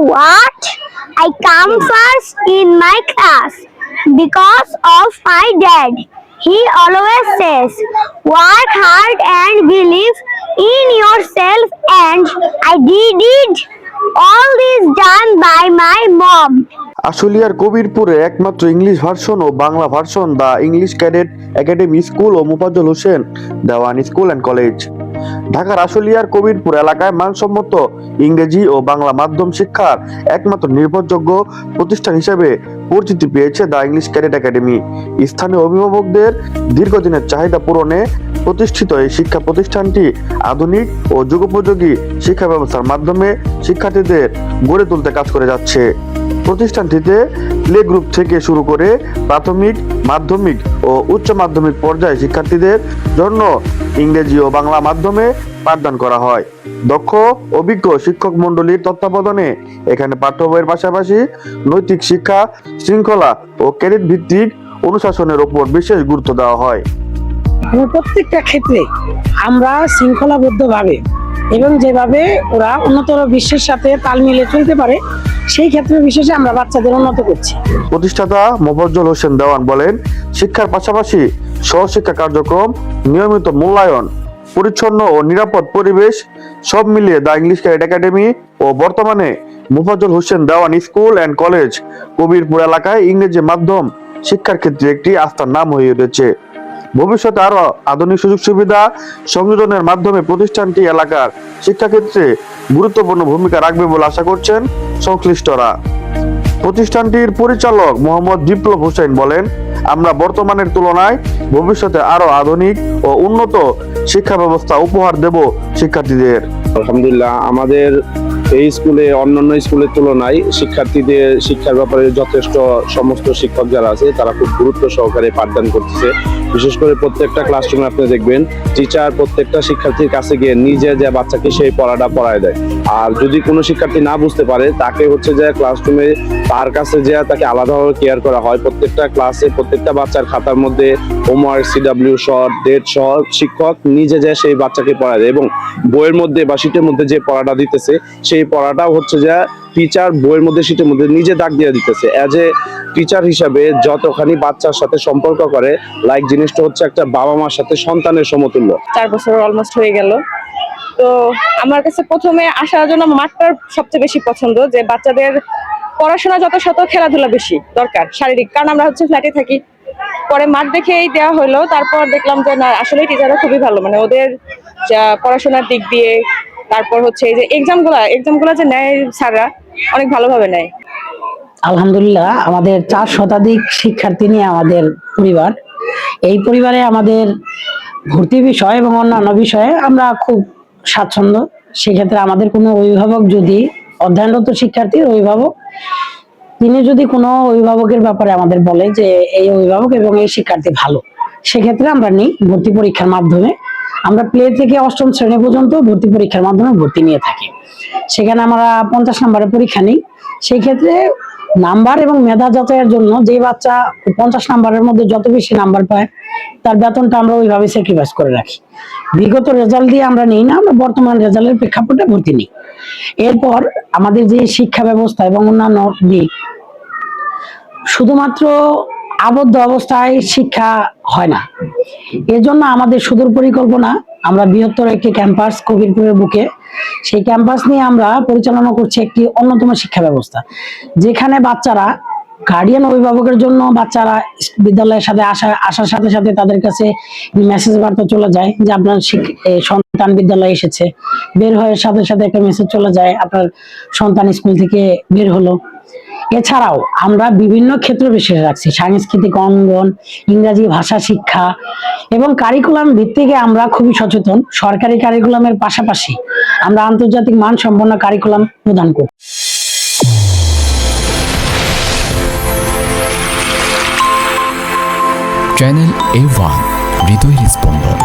what? I come first in my class because of my dad. He always says, work hard and believe in yourself, and I did it. All this done by my mom. আশুলিয়ার কবিরপুরে একমাত্র English version ও Bangla version the English cadet academy school ও Mofazzal Hossain Dewan school and college. ঢাকার আশুলিয়ার কবিরপুর এলাকায় মানসম্মত ইংরেজি ও বাংলা মাধ্যম শিক্ষার একমাত্র নির্ভরযোগ্য প্রতিষ্ঠান হিসেবে পরিচিতি পেয়েছে দ্য ইংলিশ ক্যাডেট একাডেমি। স্থানীয় অভিভাবকদের দীর্ঘদিনের চাহিদা পূরণে প্রতিষ্ঠিত এই শিক্ষা প্রতিষ্ঠানটি আধুনিক ও যুগোপযোগী শিক্ষা ব্যবস্থার মাধ্যমে শিক্ষার্থীদের গড়ে তুলতে কাজ করে যাচ্ছে। প্রতিষ্ঠানটিতে প্লে গ্রুপ থেকে শুরু করে প্রাথমিক, মাধ্যমিক ও উচ্চ মাধ্যমিক পর্যায়ে শিক্ষার্থীদের জন্য ইংরেজি ও বাংলা মাধ্যমে পাঠদান করা হয়। দক্ষ অভিজ্ঞ শিক্ষক মণ্ডলীর তত্ত্বাবধানে এখানে পাঠ্য বইয়ের পাশাপাশি নৈতিক শিক্ষা, শৃঙ্খলা ও ক্যারিয়ার ভিত্তিক অনুশাসনের উপর বিশেষ গুরুত্ব দেওয়া হয়। প্রত্যেকটা ক্ষেত্রে আমরা শৃঙ্খলাবদ্ধভাবে এবং যেভাবে ওরা উন্নতর বিশ্বের সাথে তাল মিলিয়ে চলতে পারে সেই ক্ষেত্রে বিশেষে আমরা বাচ্চাদের উন্নত করছি। প্রতিষ্ঠাতা মোফাজ্জল হোসেন দেওয়ান বলেন, শিক্ষার পাশাপাশি সহশিক্ষা কার্যক্রম, নিয়মিত মূল্যায়ন, পরিচ্ছন্ন ও নিরাপদ পরিবেশ সব মিলিয়ে দ্য ইংলিশ ক্যাডেট একাডেমি ও বর্তমানে Mofazzal Hossain Dewan school and college Kabirpur এলাকায় ইংরেজি মাধ্যম শিক্ষার ক্ষেত্রে একটি আস্থার নাম হয়ে উঠেছে। ভবিষ্যতে আরো আধুনিক সুযোগ সুবিধা সংযোজনের মাধ্যমে প্রতিষ্ঠানটি এলাকার শিক্ষাক্ষেত্রে গুরুত্বপূর্ণ ভূমিকা রাখবে বলে আশা করছেন সংশ্লিষ্টরা। প্রতিষ্ঠানটির পরিচালক মোহাম্মদ বিপ্লব হোসেন বলেন, আমরা বর্তমানের তুলনায় ভবিষ্যতে আরো আধুনিক ও উন্নত শিক্ষা ব্যবস্থা উপহার দেব শিক্ষার্থীদের। আলহামদুলিল্লাহ, আমাদের এই স্কুলে অন্যান্য স্কুলের তুলনায় শিক্ষার্থীদের শিক্ষার ব্যাপারে যথেষ্ট সমস্ত শিক্ষক যারা আছে তারা খুব গুরুত্ব সহকারে পাঠদান করতেছে। বিশেষ করে প্রত্যেকটা ক্লাসরুমে আপনি দেখবেন টিচার প্রত্যেকটা শিক্ষার্থীর কাছে গিয়ে নিজে যে বাচ্চাকে সেই পড়াটা পড়ায় দেয়। আর যদি কোনো শিক্ষার্থী না বুঝতে পারে তাকে হচ্ছে যে ক্লাসরুমে তার কাছে যে তাকে আলাদাভাবে কেয়ার করা হয়। প্রত্যেকটা ক্লাসে প্রত্যেকটা বাচ্চার খাতার মধ্যে হোমওয়ার্ক, CW শর্ট, ডেট সহ শিক্ষক নিজে যে সেই বাচ্চাকে পড়ায় দেয় এবং বইয়ের মধ্যে বা শীটের মধ্যে যে পড়াটা দিতেছে সেই পড়াটাও হচ্ছে যে টিচার বইয়ের মধ্যে শীটের মধ্যে নিজে দাগ দিয়ে দিতেছে। অ্যাজ এ টিচার হিসাবে যতখানি বাচ্চার সাথে সম্পর্ক করে, লাইক জিনিসটা হচ্ছে একটা বাবা মার সাথে সন্তানের সমতুল্য। 4 বছর অলমোস্ট হয়ে গেল। তো আমার কাছে প্রথমে আসার জন্য মাঠটার সবচেয়ে বেশি পছন্দ, যে বাচ্চাদের পড়াশোনা যত শত খেলাধুলা বেশি দরকার শারীরিক, কারণ আমরা হচ্ছে ফ্ল্যাটে থাকি। পরে মাঠ দেখেই দেওয়া হলো, তারপর দেখলাম যে না আসলে টিচাররা খুবই ভালো, মানে ওদের যা পড়াশোনার দিক দিয়ে, তারপর হচ্ছে এই যে এক্সামগুলো যে নেয় স্যাররা অনেক ভালোভাবে নেয়। আলহামদুলিল্লাহ, আমাদের 4 শতাধিক শিক্ষার্থী নিয়ে আমাদের পরিবার। এই পরিবারে আমাদের ভর্তি বিষয় এবং অন্যান্য বিষয়ে আমরা খুব স্বাচ্ছন্দ্য। সেক্ষেত্রে আমাদের কোনো অভিভাবক যদি অধ্যয়নরত শিক্ষার্থীর অভিভাবক তিনি যদি কোনো অভিভাবকের ব্যাপারে আমাদের বলে যে এই অভিভাবক এবং এই শিক্ষার্থী ভালো, সেক্ষেত্রে আমরা নিই ভর্তি পরীক্ষার মাধ্যমে। আমরা প্লে থেকে 8ম শ্রেণী পর্যন্ত ভর্তি পরীক্ষার মাধ্যমে ভর্তি নিয়ে থাকি। সেখানে আমরা 50 নম্বরের পরীক্ষা নিই। সেই ক্ষেত্রে নাম্বার এবং মেধা যাচাইয়ের জন্য যে বাচ্চা 50 নম্বরের মধ্যে যত বেশি নাম্বার পায় তার বেতনটা আমরা ওইভাবে স্যাক্রিফাইস করে রাখি। বিগত রেজাল্ট দিয়ে আমরা নিই না, আমরা বর্তমান রেজাল্টের প্রেক্ষাপটে ভর্তি নিই। এরপর আমাদের যে শিক্ষা ব্যবস্থা এবং অন্যান্য দিক, শুধুমাত্র আবদ্ধ অবস্থায় শিক্ষা হয় না। এর জন্য আমাদের সুদূর পরিকল্পনা, আমরা বৃহত্তর একটি ক্যাম্পাস কবিরপুরের বুকে, সেই ক্যাম্পাস নিয়ে আমরা পরিচালনা করছি একটি অন্যতম শিক্ষা ব্যবস্থা, যেখানে বাচ্চারা গার্ডিয়ান অভিভাবকের জন্য বাচ্চারা বিদ্যালয়ের সাথে আসার সাথে সাথে তাদের কাছে মেসেজ বার্তা চলে যায় যে আপনার সন্তান বিদ্যালয়ে এসেছে। বের হয়ে সাথে সাথে একটা মেসেজ চলে যায় আপনার সন্তান স্কুল থেকে বের হলো। এছাড়াও আমরা বিভিন্ন ক্ষেত্র বিশেষ রাখছি, সাংস্কৃতিক অঙ্গন, ইংরাজি ভাষা শিক্ষা এবং কারিকুলাম ভিত্তিকে আমরা খুবই সচেতন। সরকারি কারিকুলামের পাশাপাশি আমরা আন্তর্জাতিক মান সম্পন্ন কারিকুলাম প্রদান করি। চ্যানেল A1 হৃদয় স্পন্দন।